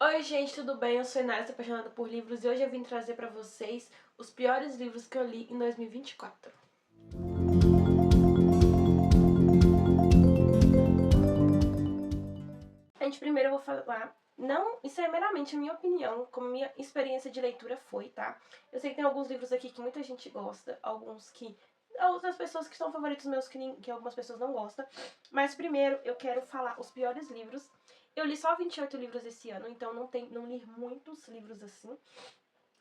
Oi gente, tudo bem? Eu sou Inácia, apaixonada por livros, e hoje eu vim trazer pra vocês os piores livros que eu li em 2024. Gente, primeiro eu vou falar, não, isso é meramente a minha opinião, como minha experiência de leitura foi, tá? Eu sei que tem alguns livros aqui que muita gente gosta, alguns que outras pessoas que são favoritos meus que algumas pessoas não gostam, mas primeiro eu quero falar os piores livros. Eu li só 28 livros esse ano, então não li muitos livros assim.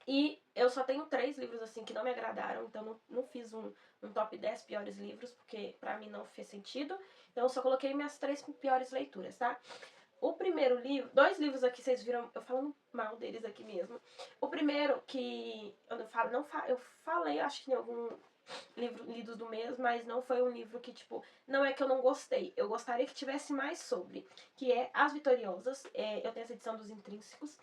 E eu só tenho 3 livros assim que não me agradaram, então não fiz um top 10 piores livros, porque pra mim não fez sentido. Então eu só coloquei minhas 3 piores leituras, tá? O primeiro livro, 2 livros aqui, vocês viram eu falando mal deles aqui mesmo. O primeiro que eu não falo, eu falei, acho que em algum livro lidos do mês, mas não foi um livro que, tipo, não é que eu não gostei. Eu gostaria que tivesse mais sobre, que é As Vitoriosas. Eu tenho essa edição dos Intrínsecos.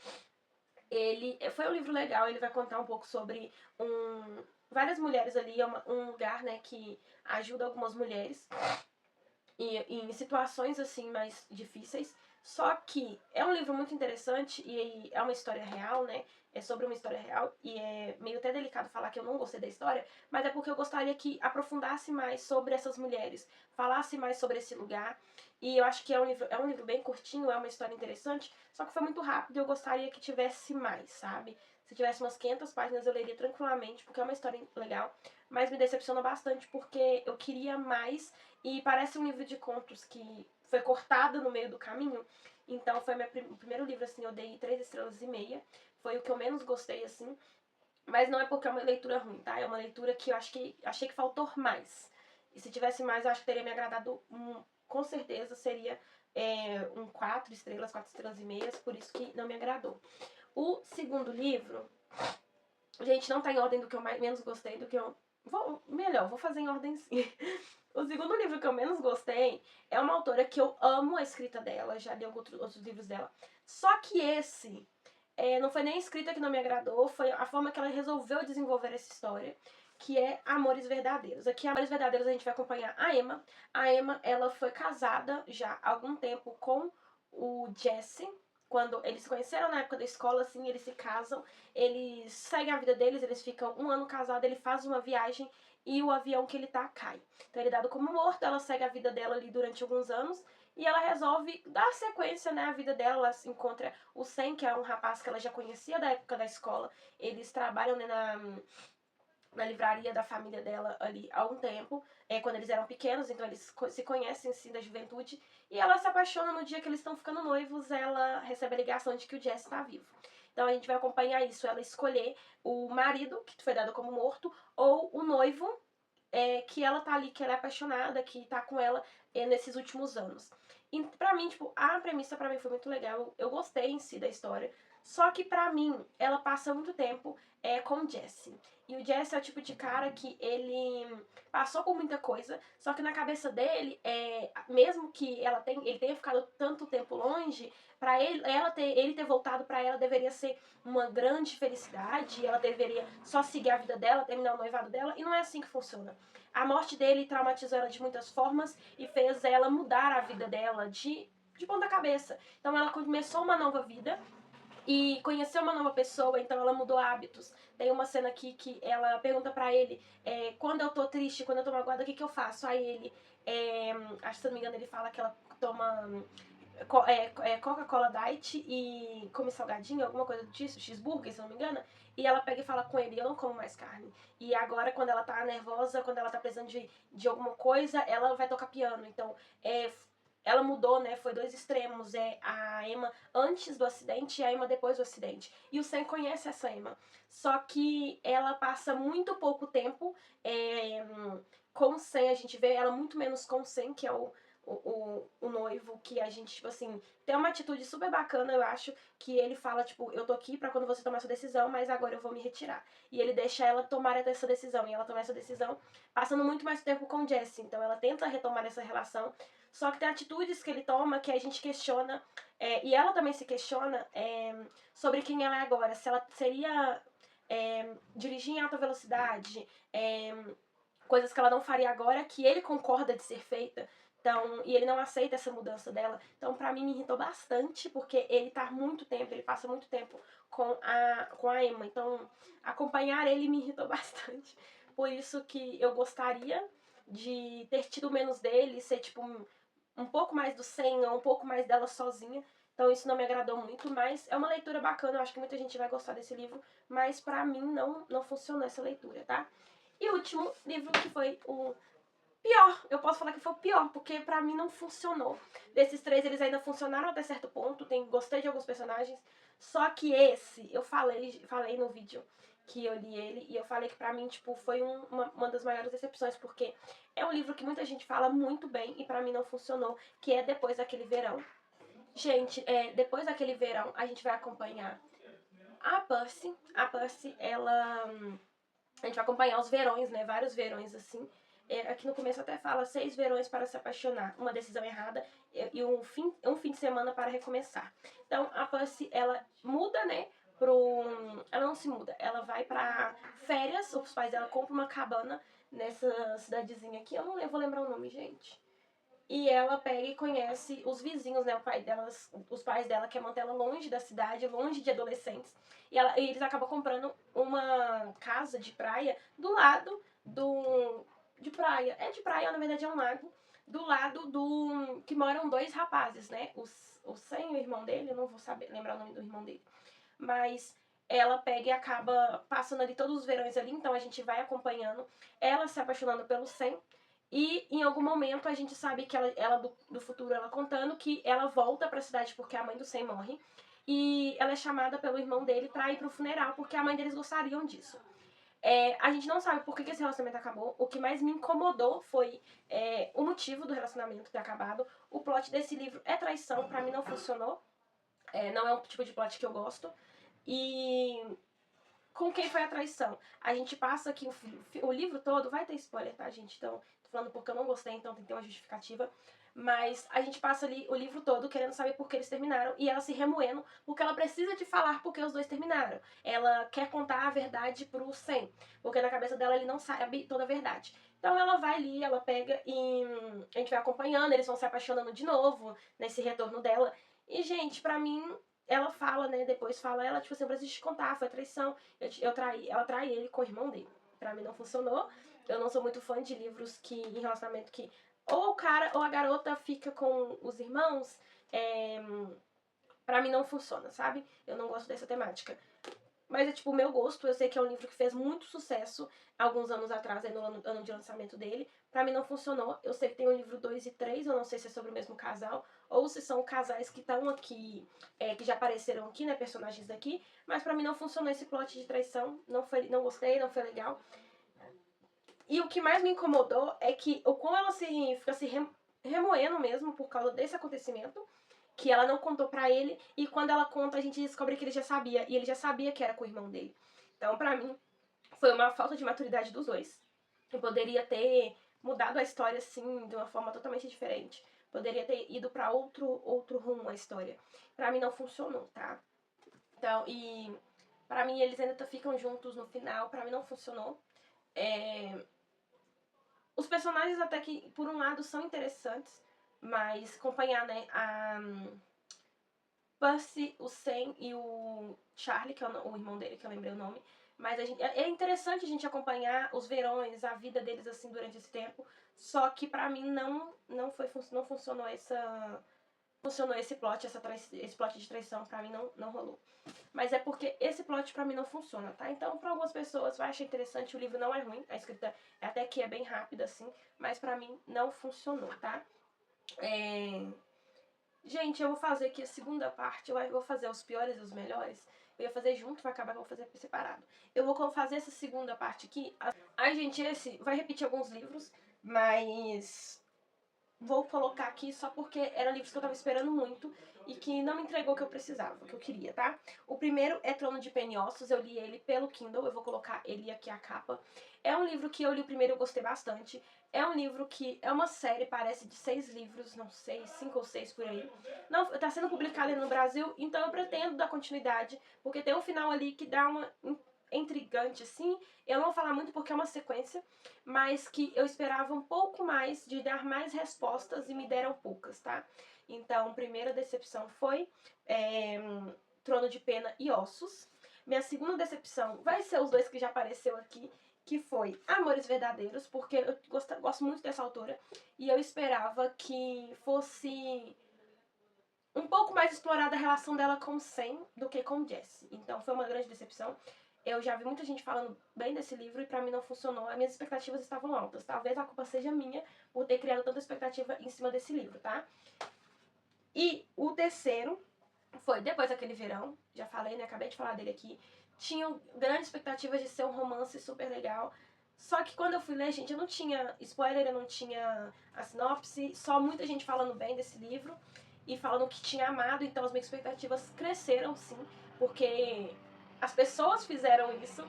Ele foi um livro legal, ele vai contar um pouco sobre várias mulheres ali, um lugar, né, que ajuda algumas mulheres em situações assim mais difíceis. Só que é um livro muito interessante e é uma história real, né? É sobre uma história real e é meio até delicado falar que eu não gostei da história, mas é porque eu gostaria que aprofundasse mais sobre essas mulheres, falasse mais sobre esse lugar. E eu acho que é um livro bem curtinho, é uma história interessante, só que foi muito rápido e eu gostaria que tivesse mais, sabe? Se tivesse umas 500 páginas eu leria tranquilamente, porque é uma história legal, mas me decepciona bastante porque eu queria mais e parece um livro de contos que foi cortado no meio do caminho. Então foi o primeiro livro, assim, eu dei 3,5 estrelas. Foi o que eu menos gostei, assim. Mas não é porque é uma leitura ruim, tá? É uma leitura que eu achei que faltou mais. E se tivesse mais, eu acho que teria me agradado, com certeza seria um 4 estrelas, 4,5 estrelas, por isso que não me agradou. O segundo livro, gente, não tá em ordem do que eu menos gostei, do que eu. Vou fazer em ordem sim. O segundo livro que eu menos gostei é uma autora que eu amo a escrita dela, já li outros livros dela. Só que esse não foi nem a escrita que não me agradou, foi a forma que ela resolveu desenvolver essa história, que é Amores Verdadeiros. Aqui, Amores Verdadeiros, a gente vai acompanhar a Emma. A Emma, ela foi casada já há algum tempo com o Jesse. Quando eles se conheceram na época da escola, assim, eles se casam, eles seguem a vida deles, eles ficam um ano casados, ele faz uma viagem e o avião que ele tá cai. Então ele é dado como morto, ela segue a vida dela ali durante alguns anos e ela resolve dar sequência, né, à vida dela. Ela se encontra o Sam, que é um rapaz que ela já conhecia da época da escola. Eles trabalham, né, na livraria da família dela ali há um tempo, quando eles eram pequenos, então eles se conhecem sim da juventude. E ela se apaixona no dia que eles estão ficando noivos, ela recebe a ligação de que o Jesse está vivo. Então a gente vai acompanhar isso, ela escolher o marido, que foi dado como morto, ou o noivo, que ela tá ali, que ela é apaixonada, que tá com ela nesses últimos anos. E pra mim, tipo, a premissa pra mim foi muito legal, eu gostei em si da história, só que pra mim, ela passa muito tempo com o Jesse. E o Jesse é o tipo de cara que ele passou por muita coisa, só que na cabeça dele, mesmo que ele tenha ficado tanto tempo longe, pra ele ter voltado pra ela deveria ser uma grande felicidade, ela deveria só seguir a vida dela, terminar o noivado dela, e não é assim que funciona. A morte dele traumatizou ela de muitas formas e fez ela mudar a vida dela de ponta cabeça. Então ela começou uma nova vida e conheceu uma nova pessoa, então ela mudou hábitos. Tem uma cena aqui que ela pergunta pra ele, quando eu tô triste, quando eu tô magoada, o que eu faço? Aí ele, acho que se não me engano, ele fala que ela toma Coca-Cola Diet e come salgadinho, alguma coisa disso, cheeseburger, se não me engano. E ela pega e fala com ele, eu não como mais carne. E agora, quando ela tá nervosa, quando ela tá precisando de alguma coisa, ela vai tocar piano. Então, ela mudou, né? Foi dois extremos. A Emma antes do acidente e a Emma depois do acidente. E o Sam conhece essa Emma. Só que ela passa muito pouco tempo com o Sam. A gente vê ela muito menos com o Sam, que é o noivo, que a gente, tipo assim, tem uma atitude super bacana, eu acho, que ele fala, tipo, eu tô aqui pra quando você tomar sua decisão, mas agora eu vou me retirar. E ele deixa ela tomar essa decisão, e ela toma essa decisão passando muito mais tempo com o Jesse. Então ela tenta retomar essa relação, só que tem atitudes que ele toma que a gente questiona, e ela também se questiona sobre quem ela é agora, se ela seria dirigir em alta velocidade, coisas que ela não faria agora, que ele concorda de ser feita. Então, e ele não aceita essa mudança dela. Então, pra mim, me irritou bastante, porque ele tá muito tempo, ele passa muito tempo com a Emma. Então, acompanhar ele me irritou bastante. Por isso que eu gostaria de ter tido menos dele, ser tipo um pouco mais do Senha, um pouco mais dela sozinha. Então isso não me agradou muito, mas é uma leitura bacana, eu acho que muita gente vai gostar desse livro, mas pra mim não funcionou essa leitura, tá? E o último livro que foi o pior, eu posso falar que foi o pior, porque pra mim não funcionou. Desses três, eles ainda funcionaram até certo ponto, gostei de alguns personagens, só que esse, eu falei no vídeo que eu li ele, e eu falei que pra mim, tipo, foi uma das maiores decepções, porque é um livro que muita gente fala muito bem, e pra mim não funcionou, que é Depois daquele Verão. Gente, depois daquele verão, a gente vai acompanhar a Percy. A Percy, ela... A gente vai acompanhar os verões, né? Vários verões, assim. Aqui no começo até fala 6 verões para se apaixonar, uma decisão errada e um fim de semana para recomeçar. Então, a Percy, ela muda, né? Ela não se muda, ela vai pra férias, os pais dela compram uma cabana nessa cidadezinha aqui. Eu vou lembrar o nome, gente. E ela pega e conhece os vizinhos, né? Os pais dela querem manter ela longe da cidade, longe de adolescentes. E eles acabam comprando uma casa de praia do lado do. De praia. É de praia, na verdade é um lago. Do lado do. Que moram dois rapazes, né? O Sam e o irmão dele, eu não vou saber lembrar o nome do irmão dele. Mas ela pega e acaba passando ali todos os verões ali, então a gente vai acompanhando ela se apaixonando pelo Sam. E em algum momento a gente sabe que ela do futuro, ela contando que ela volta pra cidade porque a mãe do Sam morre. E ela é chamada pelo irmão dele pra ir pro funeral, porque a mãe deles gostariam disso. A gente não sabe por que esse relacionamento acabou. O que mais me incomodou foi o motivo do relacionamento ter acabado. O plot desse livro é traição, pra mim não funcionou. Não é um tipo de plot que eu gosto. E com quem foi a traição? A gente passa aqui o livro todo, vai ter spoiler, tá, gente? Então, tô falando porque eu não gostei, então tem que ter uma justificativa. Mas a gente passa ali o livro todo querendo saber por que eles terminaram e ela se remoendo porque ela precisa de falar porque os dois terminaram. Ela quer contar a verdade pro Sam, porque na cabeça dela ele não sabe toda a verdade. Então ela vai ali, ela pega e a gente vai acompanhando, eles vão se apaixonando de novo nesse retorno dela. E, gente, pra mim, ela fala, né, depois fala, ela, tipo assim, eu preciso te contar, foi traição. Ela trai ele com o irmão dele. Pra mim não funcionou. Eu não sou muito fã de livros em relacionamento que ou o cara ou a garota fica com os irmãos. Pra mim não funciona, sabe? Eu não gosto dessa temática. Mas é tipo o meu gosto. Eu sei que é um livro que fez muito sucesso alguns anos atrás, no ano de lançamento dele. Pra mim não funcionou. Eu sei que tem o livro 2 e 3, eu não sei se é sobre o mesmo casal, ou se são casais que estão aqui, que já apareceram aqui, né, personagens daqui. Mas pra mim não funcionou esse plot de traição. Não gostei, não foi legal. E o que mais me incomodou é que como ela fica se remoendo mesmo por causa desse acontecimento, que ela não contou pra ele, e quando ela conta a gente descobre que ele já sabia, e ele já sabia que era com o irmão dele. Então, pra mim, foi uma falta de maturidade dos dois. Eu poderia ter mudado a história, assim, de uma forma totalmente diferente. Poderia ter ido pra outro rumo a história. Pra mim não funcionou, tá? Então, e pra mim eles ainda ficam juntos no final, pra mim não funcionou. Os personagens até que, por um lado, são interessantes, mas acompanhar, né, a Percy, o Sam e o Charlie, que é o irmão dele, que eu lembrei o nome. Mas é interessante a gente acompanhar os verões, a vida deles assim durante esse tempo. Só que pra mim não funcionou esse plot, esse plot de traição pra mim não rolou. Mas é porque esse plot pra mim não funciona, tá? Então, pra algumas pessoas vai achar interessante, o livro não é ruim, a escrita até que é bem rápida, assim, mas pra mim não funcionou, tá? Gente, eu vou fazer aqui a segunda parte, eu vou fazer os piores e os melhores. Eu ia fazer junto, vai acabar que eu vou fazer separado. Eu vou fazer essa segunda parte aqui. Ai, gente, esse vai repetir alguns livros, mas vou colocar aqui só porque eram livros que eu tava esperando muito e que não me entregou o que eu precisava, o que eu queria, tá? O primeiro é Trono de Penhossos, eu li ele pelo Kindle, eu vou colocar ele aqui a capa. É um livro que eu li o primeiro e eu gostei bastante. É um livro que é uma série, parece, de 6 livros, não sei, 5 ou 6 por aí. Não, tá sendo publicado no Brasil, então eu pretendo dar continuidade, porque tem um final ali que dá uma intrigante, assim. Eu não vou falar muito porque é uma sequência, mas que eu esperava um pouco mais de dar mais respostas e me deram poucas, tá? Então, primeira decepção foi Trono de Pena e Ossos. Minha segunda decepção vai ser os dois que já apareceu aqui, que foi Amores Verdadeiros, porque eu gosto muito dessa autora e eu esperava que fosse um pouco mais explorada a relação dela com o Sam do que com o Jesse. Então foi uma grande decepção. Eu já vi muita gente falando bem desse livro e pra mim não funcionou. As minhas expectativas estavam altas. Talvez a culpa seja minha por ter criado tanta expectativa em cima desse livro, tá? E o terceiro foi Depois daquele Verão. Já falei, né? Acabei de falar dele aqui. Tinham grandes expectativas de ser um romance super legal. Só que quando eu fui ler, gente, eu não tinha spoiler, eu não tinha a sinopse, só muita gente falando bem desse livro e falando que tinha amado, então as minhas expectativas cresceram sim, porque as pessoas fizeram isso,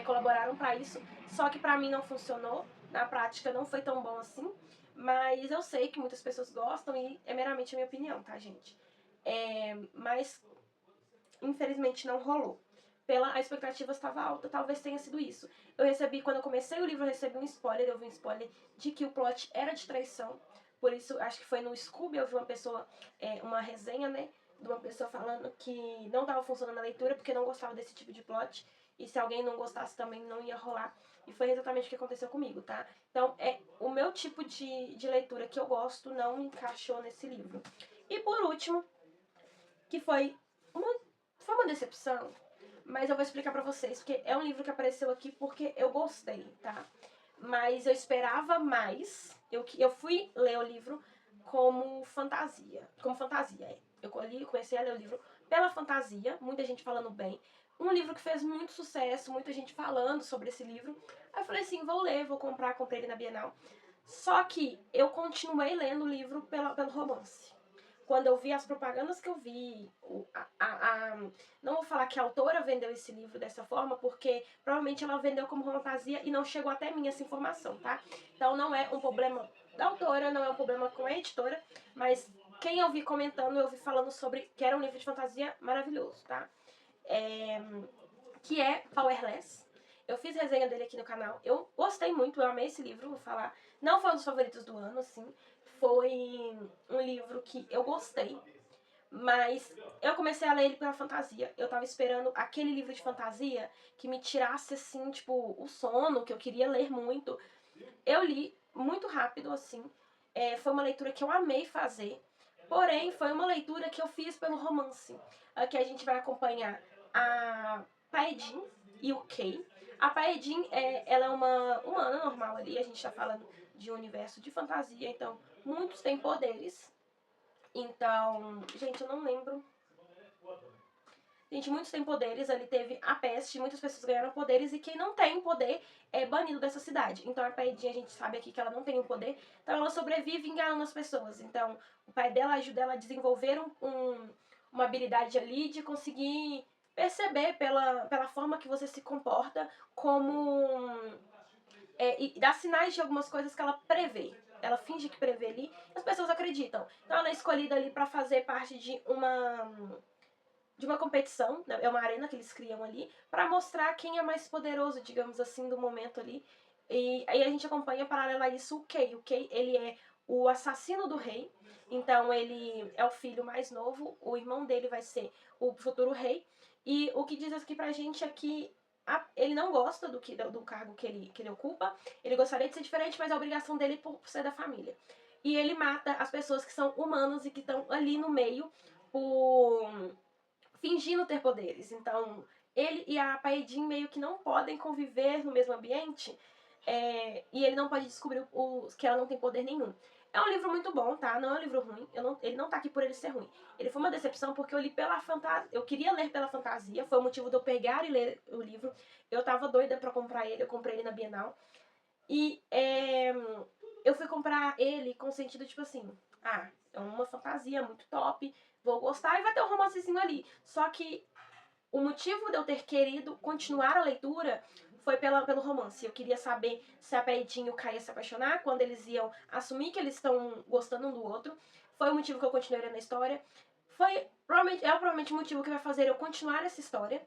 colaboraram para isso, só que para mim não funcionou, na prática não foi tão bom assim, mas eu sei que muitas pessoas gostam e é meramente a minha opinião, tá, gente? Mas infelizmente não rolou. A expectativa estava alta, talvez tenha sido isso. Eu recebi, quando eu comecei o livro, eu recebi um spoiler, eu vi um spoiler de que o plot era de traição. Por isso, acho que foi no Scooby, eu vi uma pessoa, uma resenha, né, de uma pessoa falando que não estava funcionando a leitura porque não gostava desse tipo de plot. E se alguém não gostasse também não ia rolar. E foi exatamente o que aconteceu comigo, tá? Então, o meu tipo de leitura que eu gosto não encaixou nesse livro. E por último, que foi uma decepção, mas eu vou explicar pra vocês, porque é um livro que apareceu aqui porque eu gostei, tá? Mas eu esperava mais. Eu fui ler o livro como fantasia. Como fantasia, é. Eu comecei a ler o livro pela fantasia, muita gente falando bem. Um livro que fez muito sucesso, muita gente falando sobre esse livro. Aí eu falei assim, vou ler, vou comprar, comprei ele na Bienal. Só que eu continuei lendo o livro pelo romance. Quando eu vi as propagandas que eu vi, não vou falar que a autora vendeu esse livro dessa forma, porque provavelmente ela vendeu como fantasia e não chegou até mim essa informação, tá? Então não é um problema da autora, não é um problema com a editora, mas quem eu vi comentando, eu vi falando sobre que era um livro de fantasia maravilhoso, tá? Que é Powerless. Eu fiz resenha dele aqui no canal. Eu gostei muito, eu amei esse livro, vou falar. Não foi um dos favoritos do ano, assim. Foi um livro que eu gostei. Mas eu comecei a ler ele pela fantasia. Eu tava esperando aquele livro de fantasia que me tirasse, assim, tipo, o sono, que eu queria ler muito. Eu li muito rápido, assim. Foi uma leitura que eu amei fazer. Porém, foi uma leitura que eu fiz pelo romance. Aqui a gente vai acompanhar a Paedin e o Kay. A Paedin, ela é uma humana normal ali. A gente tá falando de um universo de fantasia, então muitos têm poderes. Então, gente, eu não lembro. Gente, muitos têm poderes, ali teve a peste, muitas pessoas ganharam poderes e quem não tem poder é banido dessa cidade. Então a Paedinha, a gente sabe aqui que ela não tem um poder, então ela sobrevive enganando as pessoas. Então o pai dela ajuda ela a desenvolver uma habilidade ali de conseguir perceber pela forma que você se comporta como... e dar sinais de algumas coisas que ela prevê. Ela finge que prevê ali, e as pessoas acreditam. Então ela é escolhida ali para fazer parte de uma competição, né? É uma arena que eles criam ali, para mostrar quem é mais poderoso, digamos assim, do momento ali. E aí a gente acompanha, paralelo a isso, o Kay. O Kay, ele é o assassino do rei, então ele é o filho mais novo, o irmão dele vai ser o futuro rei. E o que diz aqui pra gente é que ele não gosta do cargo que ele ocupa, ele gostaria de ser diferente, mas a obrigação dele é por ser da família. E ele mata as pessoas que são humanas e que estão ali no meio por fingindo ter poderes. Então, ele e a Paedin meio que não podem conviver no mesmo ambiente, e ele não pode descobrir que ela não tem poder nenhum. É um livro muito bom, tá? Não é um livro ruim. Ele não tá aqui por ele ser ruim. Ele foi uma decepção porque eu li pela fantasia. Eu queria ler pela fantasia. Foi o motivo de eu pegar e ler o livro. Eu tava doida pra comprar ele. Eu comprei ele na Bienal. E eu fui comprar ele com o sentido, tipo assim... Ah, é uma fantasia muito top. Vou gostar e vai ter um romancezinho ali. Só que o motivo de eu ter querido continuar a leitura foi pelo romance. Eu queria saber se a Paedinha e o Kai ia se apaixonar, quando eles iam assumir que eles estão gostando um do outro. Foi o motivo que eu continuei lendo a história. É provavelmente o motivo que vai fazer eu continuar essa história.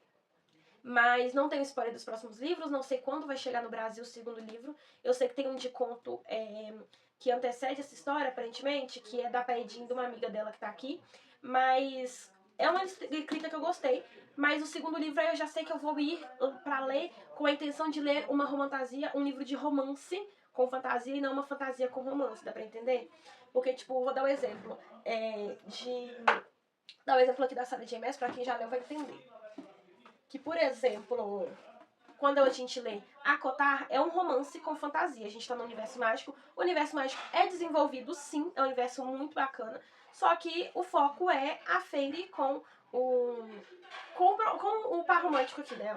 mas não tenho spoiler dos próximos livros, não sei quando vai chegar no Brasil o segundo livro. Eu sei que tem um de conto que antecede essa história, aparentemente, que é da Paedinha, de uma amiga dela que tá aqui, mas é uma escrita que eu gostei. Mas o segundo livro aí eu já sei que eu vou ir pra ler com a intenção de ler uma romantasia, um livro de romance com fantasia e não uma fantasia com romance, dá pra entender? Porque, tipo, vou dar um exemplo. Dar um exemplo aqui da Sarah J. Maas, pra quem já leu vai entender. Que, por exemplo, quando a gente lê Acotar, é um romance com fantasia. A gente tá no universo mágico. O universo mágico é desenvolvido, sim, é um universo muito bacana. Só que o foco é a Fairy o com o par romântico aqui, né?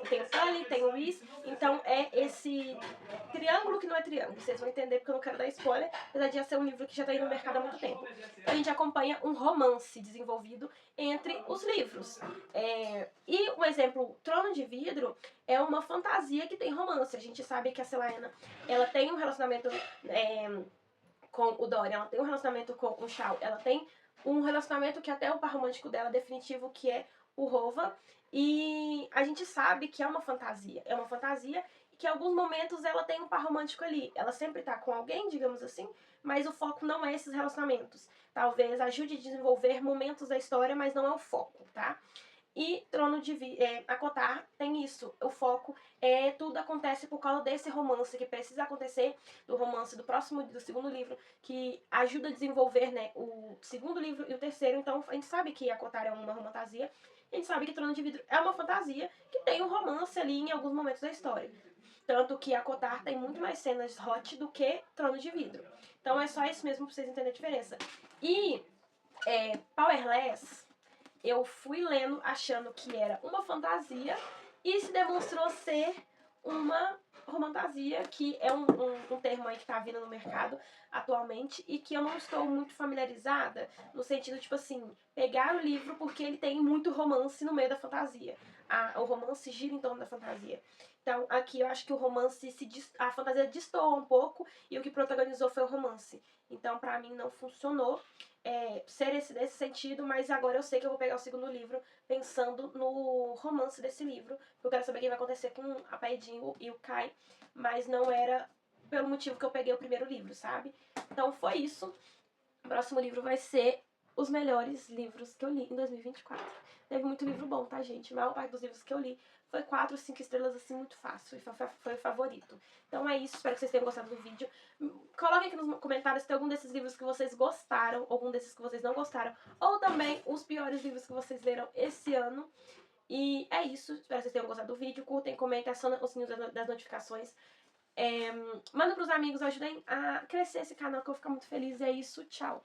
Tem o Sully, tem o Reese, então é esse triângulo que não é triângulo. Vocês vão entender porque eu não quero dar spoiler, apesar de já ser um livro que já tá aí no mercado há muito tempo. Então a gente acompanha um romance desenvolvido entre os livros. E um exemplo, Trono de Vidro é uma fantasia que tem romance. A gente sabe que a Celaena, ela tem um relacionamento com o Dorian, ela tem um relacionamento com o Shao, ela tem um relacionamento que até é o par romântico dela definitivo, que é o Rova. E a gente sabe que é uma fantasia. É uma fantasia e que em alguns momentos ela tem um par romântico ali. Ela sempre tá com alguém, digamos assim, mas o foco não é esses relacionamentos. Talvez ajude a desenvolver momentos da história, mas não é o foco, tá? E Trono de Acotar tem isso. O foco tudo acontece por causa desse romance que precisa acontecer, do romance do segundo livro, que ajuda a desenvolver, né, o segundo livro e o terceiro. Então a gente sabe que Acotar é uma fantasia, a gente sabe que Trono de Vidro é uma fantasia que tem um romance ali em alguns momentos da história. Tanto que Acotar tem muito mais cenas hot do que Trono de Vidro. Então é só isso mesmo pra vocês entenderem a diferença. E Powerless eu fui lendo achando que era uma fantasia e se demonstrou ser uma romantasia, que é um termo aí que tá vindo no mercado atualmente e que eu não estou muito familiarizada, no sentido, tipo assim, pegar o livro porque ele tem muito romance no meio da fantasia. O romance gira em torno da fantasia. Então, aqui eu acho que o romance, a fantasia destoou um pouco e o que protagonizou foi o romance. Então, pra mim, não funcionou ser desse sentido, mas agora eu sei que eu vou pegar o segundo livro pensando no romance desse livro. Eu quero saber o que vai acontecer com a Paedinho e o Kai, mas não era pelo motivo que eu peguei o primeiro livro, sabe? Então foi isso. O próximo livro vai ser os melhores livros que eu li em 2024. Teve muito livro bom, tá, gente? A maior parte dos livros que eu li foi 4, 5 estrelas, assim, muito fácil. E foi o favorito. Então é isso, espero que vocês tenham gostado do vídeo. Coloquem aqui nos comentários se tem algum desses livros que vocês gostaram, algum desses que vocês não gostaram, ou também os piores livros que vocês leram esse ano. E é isso, espero que vocês tenham gostado do vídeo. Curtem, comentem, acionem o sininho das notificações. Manda pros amigos, ajudem a crescer esse canal que eu vou ficar muito feliz. E é isso, tchau!